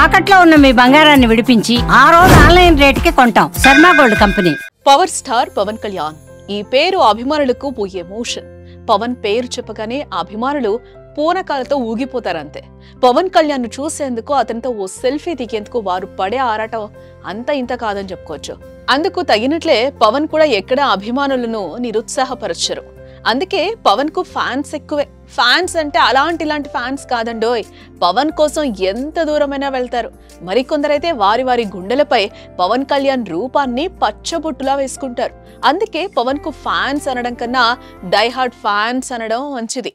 తాకట్లో ఉన్న మీ బంగారాన్ని విడిపించి ఆ రోజు ఆన్లైన్ రేటుకి కొంటాం. Sharma gold company. Power star Pavan Kalyan. ఈ పేరు అభిమానులకు ఓ ఎమోషన్. పవన్ పేరు చెప్పగానే అభిమానులు పూనకాలతో ఊగిపోతారంతే. పవన్ కళ్యాణ్ ను చూసేందుకు, అతనితో ఓ సెల్ఫీ దిగేందుకు వారు పడే ఆరాటం అంత ఇంత కాదని చెప్పుకోవచ్చు. అందుకు తగినట్లే పవన్ కూడా ఎక్కడ అభిమానులను నిరుత్సాహపరచరు. అందుకే పవన్ కు ఫ్యాన్స్ ఎక్కువే. ఫ్యాన్స్ అంటే ఇలాంటి ఫ్యాన్స్ కాదండోయ్, పవన్ కోసం ఎంత దూరమైనా వెళ్తారు. మరికొందరైతే వారి వారి గుండెలపై పవన్ కళ్యాణ్ రూపాన్ని పచ్చబొట్టులా వేసుకుంటారు. అందుకే పవన్ కు ఫ్యాన్స్ అనడం కన్నా డై హార్డ్ ఫ్యాన్స్ అనడం మంచిది.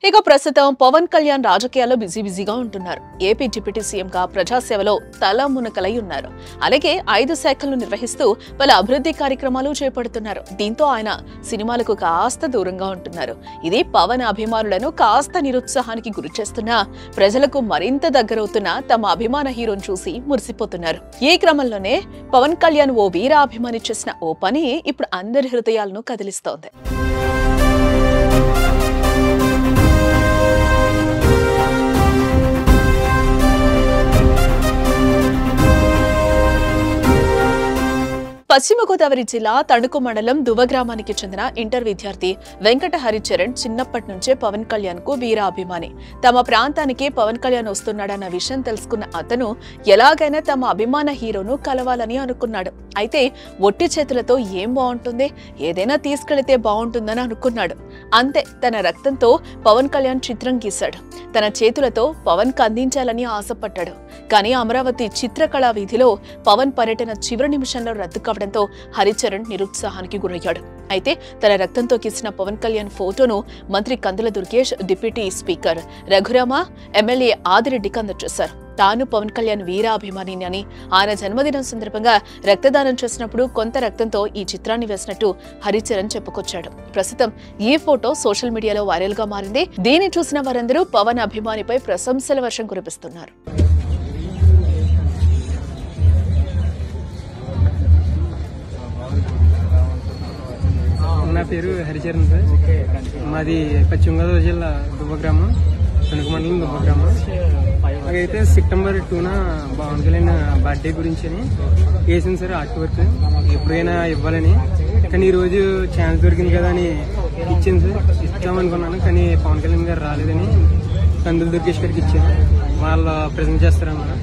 ఇక ప్రస్తుతం పవన్ కళ్యాణ్ రాజకీయాల్లో బిజీగా ఉంటున్నారు. ఏపీ డిప్యూటీ సీఎంగా ప్రజాసేవలో తల మునకలై ఉన్నారు. అలాగే 5 శాఖలను నిర్వహిస్తూ పలు అభివృద్ధి కార్యక్రమాలు చేపడుతున్నారు. దీంతో ఆయన సినిమాలకు కాస్త దూరంగా ఉంటున్నారు. ఇది పవన్ అభిమానులను కాస్త నిరుత్సాహానికి గురి చేస్తున్నా, ప్రజలకు మరింత దగ్గరవుతున్న తమ అభిమాన హీరోను చూసి మురిసిపోతున్నారు. ఈ క్రమంలోనే పవన్ కళ్యాణ్ ఓ వీర అభిమాని చేసిన ఓ పని ఇప్పుడు అందరి హృదయాలను కదిలిస్తోంది. పశ్చిమ గోదావరి జిల్లా తణుకు మండలం దువ్వ గ్రామానికి చెందిన ఇంటర్ విద్యార్థి వెంకట హరిచరణ్ చిన్నప్పటి నుంచే పవన్ కళ్యాణ్ కు వీర అభిమాని. తమ ప్రాంతానికి పవన్ కళ్యాణ్ వస్తున్నాడన్న విషయం తెలుసుకున్న అతను ఎలాగైనా తమ అభిమాన హీరోను కలవాలని అనుకున్నాడు. అయితే ఒట్టి చేతులతో ఏం బాగుంటుంది, ఏదైనా తీసుకెళితే బాగుంటుందని అనుకున్నాడు. అంతే, తన రక్తంతో పవన్ కళ్యాణ్ చిత్రం గీశాడు. తన చేతులతో పవన్ కు అందించాలని ఆశపడ్డాడు. కానీ అమరావతి చిత్రకళా వీధిలో పవన్ పర్యటన చివరి నిమిషంలో రద్దు కావడంతో హరిచరణ్ నిరుత్సాహానికి గురయ్యాడు. అయితే తన రక్తంతో గీసిన పవన్ కళ్యాణ్ ఫోటోను మంత్రి Kandula Durgesh, deputy speaker Raghurama, MLA ఆదిరెడ్డికి అందజేశారు. తాను పవన్ కళ్యాణ్ వీరాభిమాని అని, ఆయన జన్మదినం సందర్భంగా రక్తదానం చేసినప్పుడు కొంత రక్తంతో ఈ చిత్రాన్ని వేసినట్టు హరిచరణ్ చెప్పుకొచ్చాడు. ప్రస్తుతం ఈ ఫోటో సోషల్ మీడియాలో వైరల్ గా మారింది. దీన్ని చూసిన వారందరూ పవన్ అభిమానిపై ప్రశంసల వర్షం కురిపిస్తున్నారు. నా పేరు హరిచరణ్ సార్. మాది పశ్చిమ గోదావరి జిల్లా దువ్వ గ్రామం, తణుకు మండలం దువ్వ గ్రామం. అయితే సెప్టెంబర్ 2న పవన్ కళ్యాణ్ బర్త్డే గురించి అని వేసింది సార్ ఆర్ట్ వర్క్. ఎప్పుడైనా ఇవ్వాలని, కానీ ఈరోజు ఛాన్స్ దొరికింది కదా అని ఇచ్చింది సార్. ఇస్తామనుకున్నాను, కానీ పవన్ కళ్యాణ్ గారు రాలేదని కందుల దుర్గేష్ గారికి ఇచ్చాను. వాళ్ళు ప్రజెంట్ చేస్తారన్నమాట.